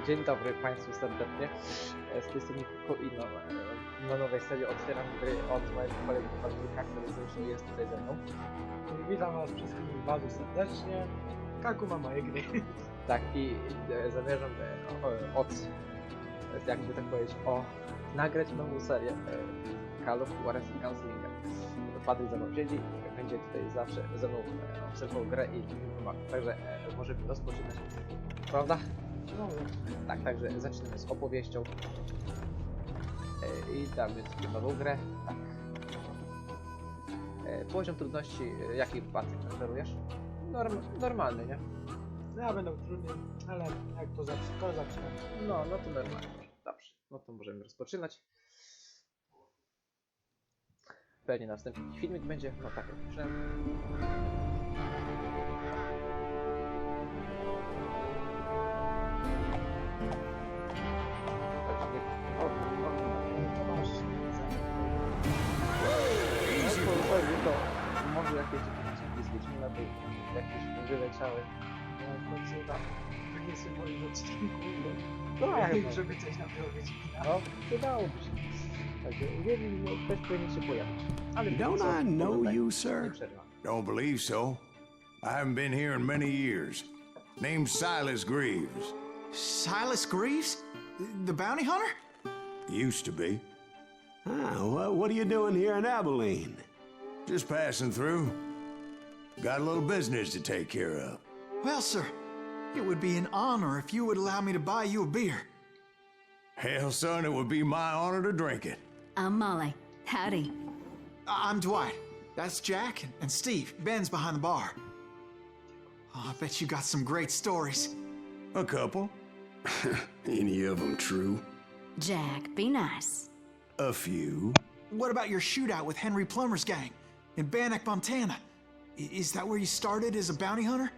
Dzień dobry Państwu serdecznie. Z tej strony na nowej serii otwieram gry od mojego kolegi Patryka, który zresztą jest tutaj ze mną. Witam Was wszystkich bardzo serdecznie. Kaku ma moje gry. Tak, i zamierzam jakby tak powiedzieć, nagrać nową serię Call of Juarez Gunslinger. Patryk ze mną siedzi, będzie tutaj zawsze ze mną obserwował grę i pomagał. Także możemy rozpoczynać, prawda? No, tak, także zaczynamy z opowieścią i damy sobie nową grę. Tak. Poziom trudności, jaki Patryk preferujesz? Normalny, nie? no ja będę trudniej, ale jak to zaczynam. No to normalnie. Dobrze, no to możemy rozpoczynać. Pewnie następny filmik będzie, no tak jak myślałem. To może jakieś odcinki z Wiedźmina by jakieś wyleciały. No w końcu tam takie symboli w odcinku, Tak, żeby coś na było Wiedźmina. no, przydałoby się. Także Wiedźmin też powinien się pojawić. Ale Don't I know you, sir? przerwa. Don't believe so. I haven't been here in many years. Name's Silas Greaves. Silas Greaves? The bounty hunter? Used to be. What are you doing here in Abilene? Just passing through. Got a little business to take care of. Well, sir, it would be an honor if you would allow me to buy you a beer. Hell, son, it would be my honor to drink it. I'm Molly. Howdy. I'm Dwight. That's Jack and Steve. Ben's behind the bar. Oh, I bet you got some great stories. A couple. Any of them true? Jack, be nice. A few. What about your shootout with Henry Plummer's gang in Bannock, Montana? Is that where you started as a bounty hunter?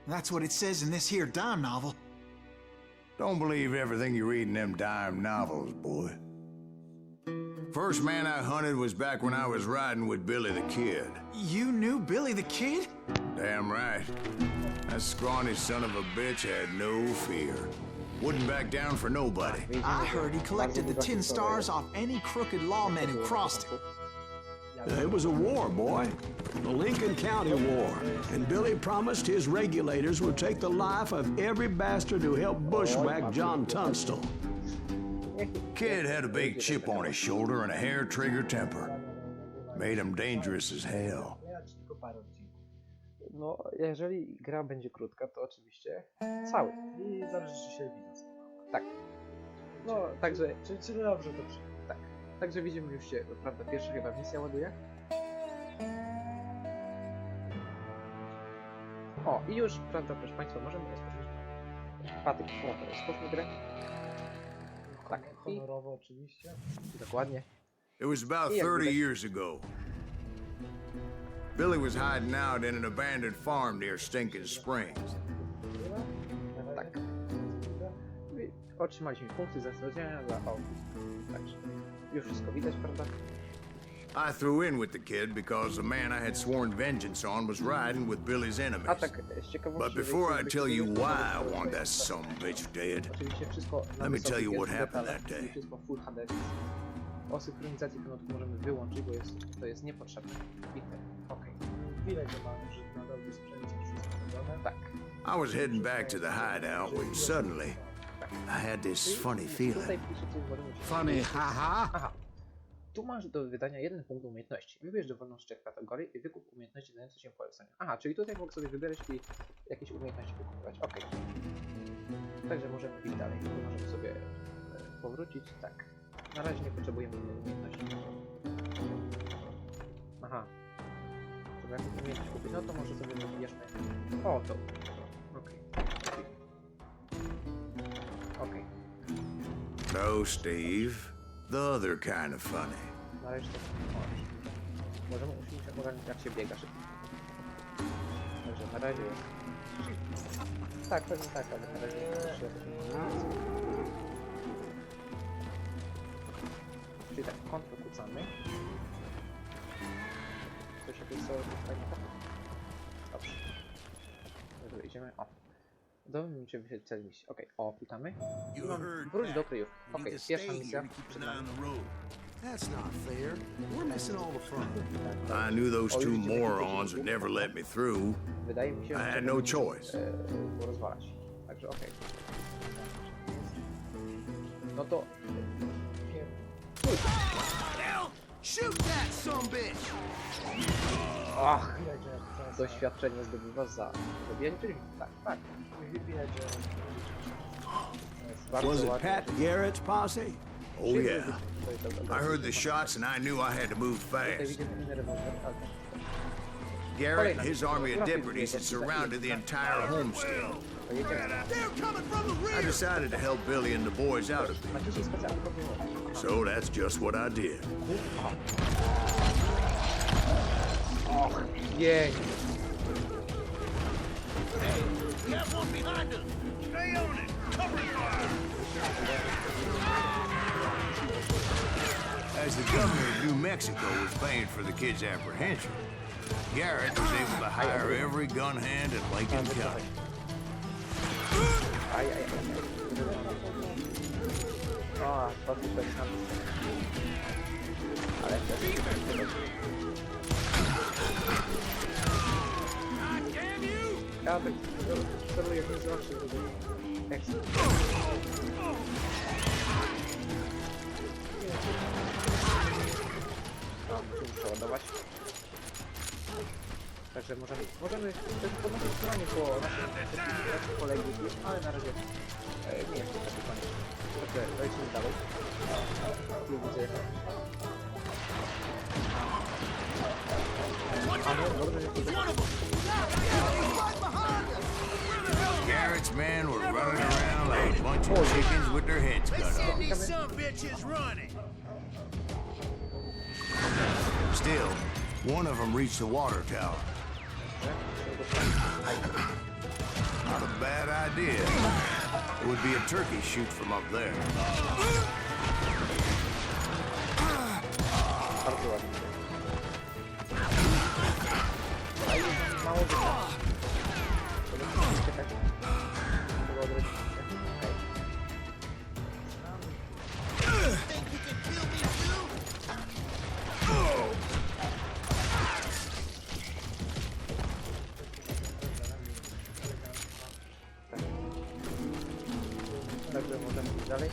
That's what it says in this here dime novel. Don't believe everything you read in them dime novels, boy. First man I hunted was back when I was riding with Billy the Kid. You knew Billy the Kid? Damn right. That scrawny son of a bitch had no fear. Wouldn't back down for nobody. I heard he collected the 10 stars off any crooked lawmen who crossed him. It was a war, boy. The Lincoln County War. And Billy promised his regulators would take the life of every bastard who helped bushwhack John Tunstall. Kid had a big chip on his shoulder and a hair-trigger temper. Made him dangerous as hell. Ja ci tylko parę odcinków. No, jeżeli gra będzie krótka, to oczywiście cały. I zależy, czy się widz. Tak. No, także Czy dobrze to przyjdzie? tak. Także widzimy już się, prawda, pierwsza chyba misja ładuje. O, i już, prawda, proszę Państwa, możemy rozpocząć. Patryk, rozpocznij grę. Tak, i Honorowo oczywiście. dokładnie. It was about 30 years ago. Billy was hiding out in an abandoned farm near Stinking Springs. Tak. I otrzymaliśmy punkty zastrzeżenia za także już wszystko widać, prawda? I threw in with the kid because the man I had sworn vengeance on was riding with Billy's A enemies. tak, z ciekawości... But before I tell you why I want that son of a bitch dead, Oczywiście wszystko... Let me tell you what happened that day. Wszystko Full HD. O synchronizacji tematu możemy wyłączyć, bo to jest niepotrzebne. Okej. Chwilę go mam, że nadal wysprzęcie wszystko robione. Tak. I was heading back to the hideout when suddenly I had this funny feeling. Tutaj pisze, co możemy się... Funny, haha. Aha. Tu masz do wydania 1 punkt umiejętności. Wybierz dowolną z 3 kategorii i wykup umiejętności znajdujące się w poleceniu. Aha, czyli tutaj mogę sobie wybierać i jakieś umiejętności wykupywać. Okej. Także możemy iść dalej. Tu możemy sobie powrócić. Tak. Na razie nie potrzebujemy umiejętności. Aha. Żeby jakąś umiejętność kupić, no to może sobie wybierzmy. O, to. Okej. Okej. No, Steve. The other kind of funny. Na razie to możemy usiąść ogarnąć, jak się biega szybko. Także na razie jest. Tak, pewnie tak, ale na razie jest. Czyli tak, kąt dokucamy. To się tu sobie fajnie. Dobrze. Dobra, idziemy. O. Dowiem cię wyświetlić cel misji. Okej, o, klikamy. I You mam heard wróć that. do kryjówki. You need Okej, to pierwsza stay misja here and keep przed an eye on nami. the road. That's not fair. We're missing all the fun. I knew those Oh, two you did make a morons would never let me through. Wydaje mi się, I że had no choice. porozwalać. Także okej. No to... Shoot that sumbitch! Ach, Widać, że czas. doświadczenie zdobywa za zabijanie przeciwników. Tak, tak. Widać, że... To jest bardzo Was it ładne. Pat Garrett's posse? Oh yeah. I heard the shots and I knew I had to move Tutaj fast. widzimy inny rewolwer, ale... Garrett and his army of deputies had surrounded the entire homestead. To jedziemy. I decided to help Billy and the boys out a bit, Ma dzisiaj specjalny problem. so that's just what I did. Och, jej. As the governor of New Mexico was paying for the kids' apprehension, Garrett was able to hire every gun hand in Lincoln County. Aj, aj, aj. O, to tutaj sam. Ale ja tak celuję w zawsze, żeby... Ekstra. Musimy przeładować. Także możemy też podnosić stronie po naszym kolegi, ale na razie nie jest to taki koniec. Dobrze, lecimy dalej. Tu widzę jak... A no, dobrze, że tu... Garrett's men were running around like a bunch of chickens with their heads cut off. Still, one of them reached the water tower. Not a bad idea. It would be a turkey shoot from up there. Bardzo ładnie. A już mało wygląda. Czekać. Trzeba odrodzić się. Okej. Także możemy iść dalej.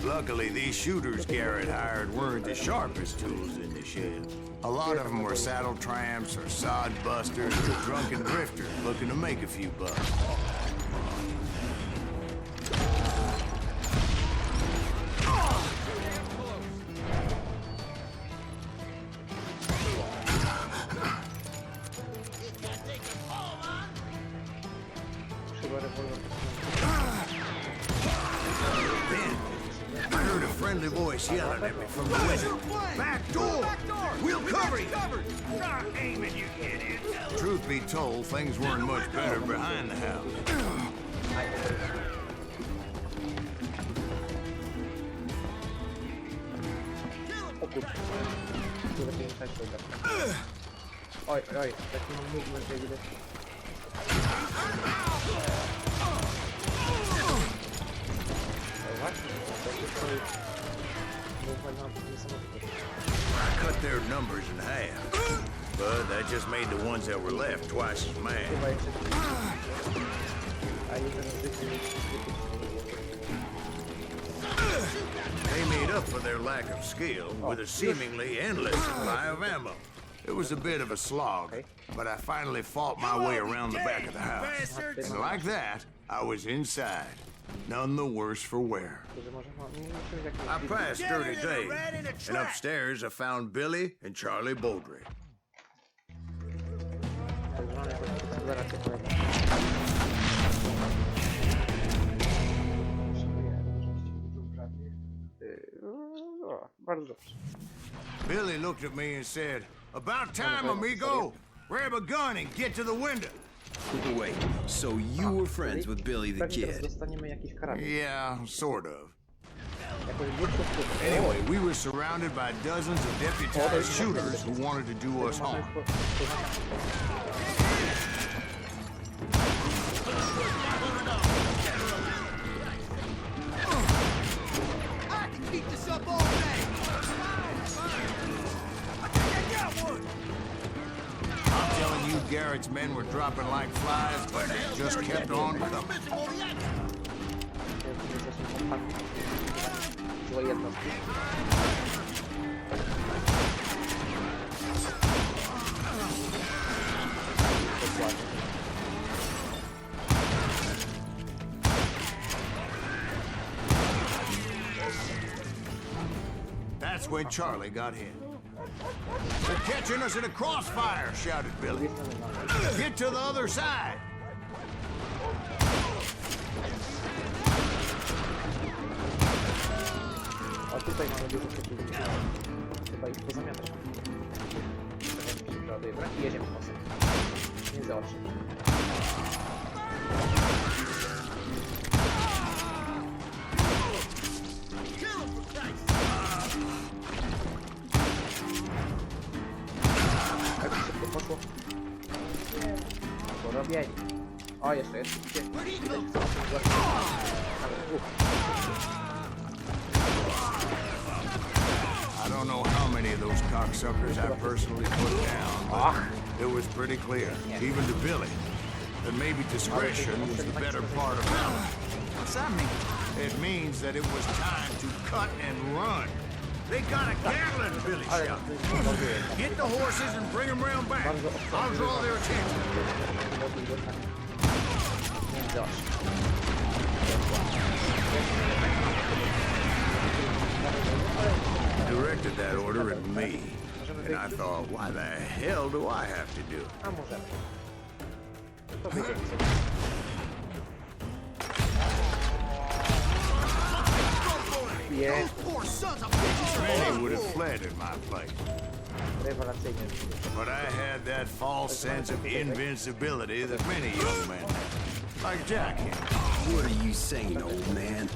Luckily, these shooters Garrett hired weren't the sharpest tools in the shed. A lot of them were saddle tramps or sod busters or drunken drifters looking to make a few bucks. Trzeba rewolwer. I heard a friendly voice yelling at me from the window. Back door! We'll cover you! Truth be told, things weren't much better behind the house. O kurczę. Tu lepiej nie stać tego. Oj, oj, taki mam movement, jak widać. Właśnie, taki stoi. Movement mam niesamowity. I cut their numbers in half, but that just made the ones that were left twice as mad. Chyba jeszcze... A jeden zwykły... They made up for their lack of skill with a seemingly endless supply of ammo. It was a bit of a slog, but I finally fought my way around the back of the house. And like that, I was inside, none the worse for wear. I passed dirty days, and upstairs I found Billy and Charlie Baldry. Bardzo dobrze. Billy looked at me and said, "About time, amigo! Grab a gun and get to the window." Wait, so you were friends with Billy the Pewnie teraz Kid? dostaniemy jakiś karabin. Yeah, sort of. Jakoś blisko wpływ. Anyway, we were surrounded by dozens of deputized shooters who wanted to do us harm. Detroit's men were dropping like flies, but they just kept on coming. Złe jednostki. Dokładnie. That's when Charlie got hit. They're catching us in a crossfire, shouted Billy. Get to the other side. A tutaj mamy dużo przeciwników. Chyba ich pozamiatać. Tak jak mi się przeładuje brak i jedziemy mostem. Między oczy. Jak mi szybko poszło? Nie. Porobieni. O, jeszcze jest. Gdzie? Widać, co na tym właśnie. Nawet dwóch. I don't know how many of those cocksuckers I personally put down, but it was pretty clear, even to Billy, that maybe discretion was the better part of valor. What's that mean? It means that it was time to cut and run. They got a Gatling, Billy shouted. Get the horses and bring them round back. I'll draw their attention. Między oczy. Directed that order at me, and I thought, why the hell do I have to do it? A możemy. To wyjdziemy sobie. Jest. Many would have fled in my place, Rewelacyjnie. but I had that false sense of invincibility that many young men have, like Jack here. What are you saying, old man?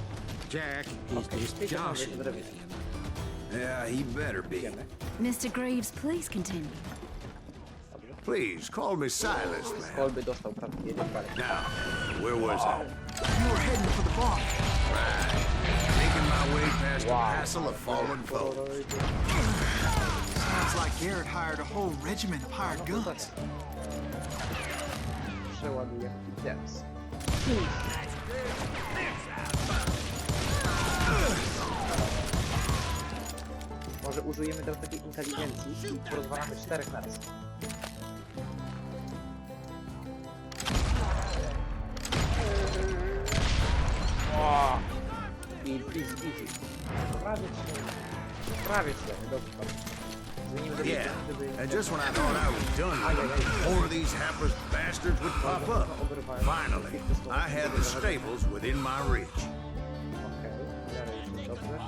Jack, he's just Joshing joshing with with you. Yeah, he better be. Mr. Greaves, please continue. Please, call me Silas, man. Kolby dostał prawie jedziemy dalej. Now, where was I? You were heading for the barn. Right. Making my way past a passel of fallen foes. Sounds like Garrett hired a whole regiment of hired guns. Przeładuję gites. Może użyjemy teraz takiej inteligencji i porozwalamy 4 na raz. Easy. Prawie cztery, dobrze. Zmienimy do Yeah, żeby... and just when I thought I was done with them, more of these hapless bastards would pop up. Finally, I had the stables within my reach. Okej, w miarę jest dobrze.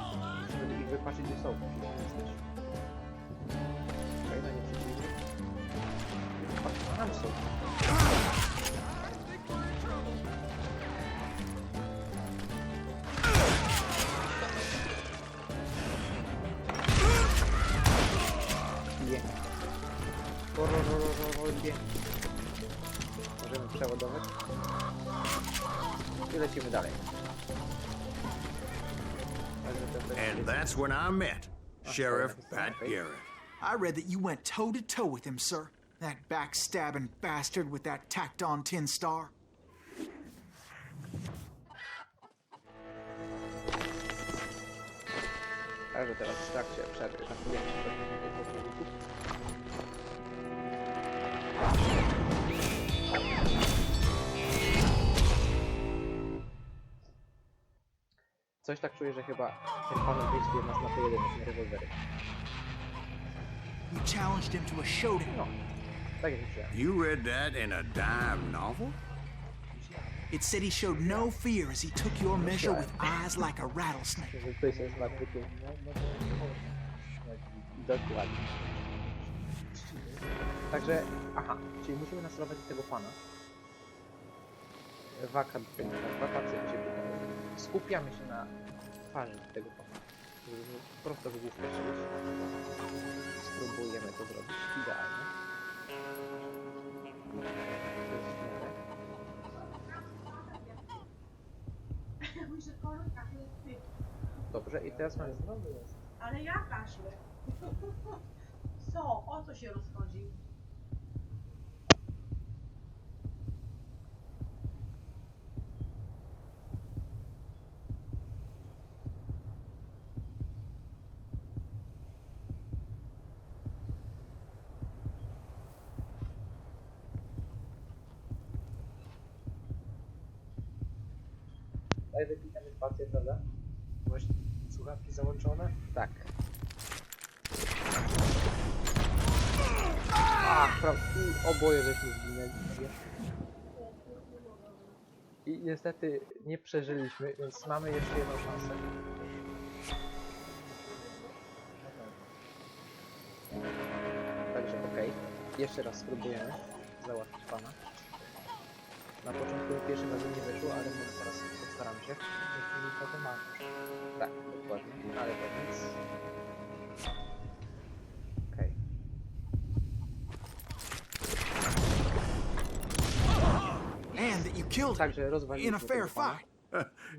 Żeby ich wypatrzeć, gdzie są. Okej, no nie przeciwnie. Patrz, tam są. Możemy przeładować i lecimy dalej. And that's when I met Sheriff Pat Garrett. I read that you went toe-to-toe with him, sir. That backstabbing bastard with that tacked-on tin star. Także teraz w trakcie przerwy atakujemy się do tych przeciwników. Coś tak czuję, że chyba ten pan wyjdzie nas na pojedynek, na rewolwery. You challenged him to a showdown. No, tak jak myślałem. You read that in a dime novel? It said he showed no fear as he took your measure with eyes like a rattlesnake. Jeżeli ktoś jest na zwykłym... Dokładnie. Także, aha, czyli musimy nacelować tego pana. Wakacje się pytają. Skupiamy się na twarzy tego pana. Żeby prosto w główkę strzelić. Spróbujemy to zrobić idealnie. To jest w miarę. Dobrze, i teraz mamy znowu jest. Ale ja kaszlę. Co? O co się rozchodzi? Daj wyklikamy spację, prawda? Masz słuchawki załączone? Tak. Ach, prawda. I oboje żeśmy zginęli. I niestety nie przeżyliśmy, więc mamy jeszcze jedną szansę. Także okej. Jeszcze raz spróbujemy załatwić pana. Na początku pierwszym razem nie wyszło, ale może teraz postaram się. Jeśli to ma. Tak, dokładnie. Ale to nic. Okej. And that you killed him Także in a rozwaliliśmy fair tego pana. fight.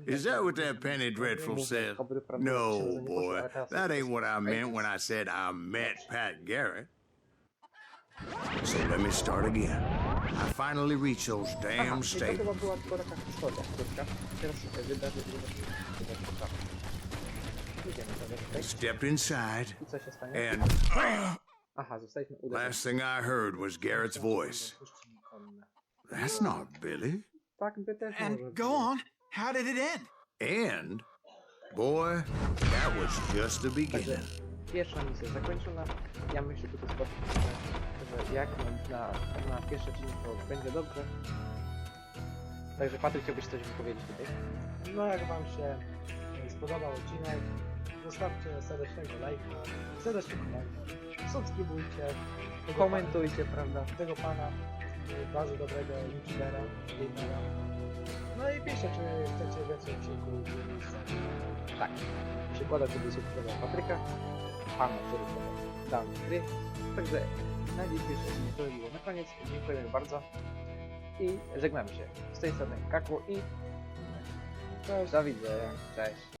Is that what that Penny Dreadful said? No, boy. That ain't what I meant when I said I met Pat Garrett. So let me start again. I finally reached those Aha, damn i to staples. chyba była tylko taka historia, krótka. Teraz wydarzy się idziemy sobie tutaj. Stepped inside, I co się stanie? and Aha, zostaliśmy uderzeni. last thing I heard was Garrett's voice. That's not Billy. Tak by też może And być. go on. How did it end? And, boy, that was just the Także beginning. pierwsza misja zakończona. Ja myślę tutaj spotkać, że jak na pierwszy odcinek to będzie dobrze. Także Patryk, chciałbyś coś wypowiedzieć tutaj? No jak wam się spodobał odcinek, zostawcie serdecznego lajka, serdeczny komentarz, subskrybujcie Komentujcie, prawda? tego pana, bardzo dobrego youtubera, gamera. No i piszcie, czy chcecie więcej odcinków z miejsca. Tak. Przykładam sobie subskrybował Patryka, pana, który dał mi gry. Także na dzisiejszy odcinek to było na koniec. Dziękujemy bardzo i żegnamy się. Z tej strony Kaku i Cześć. do widzenia. Cześć.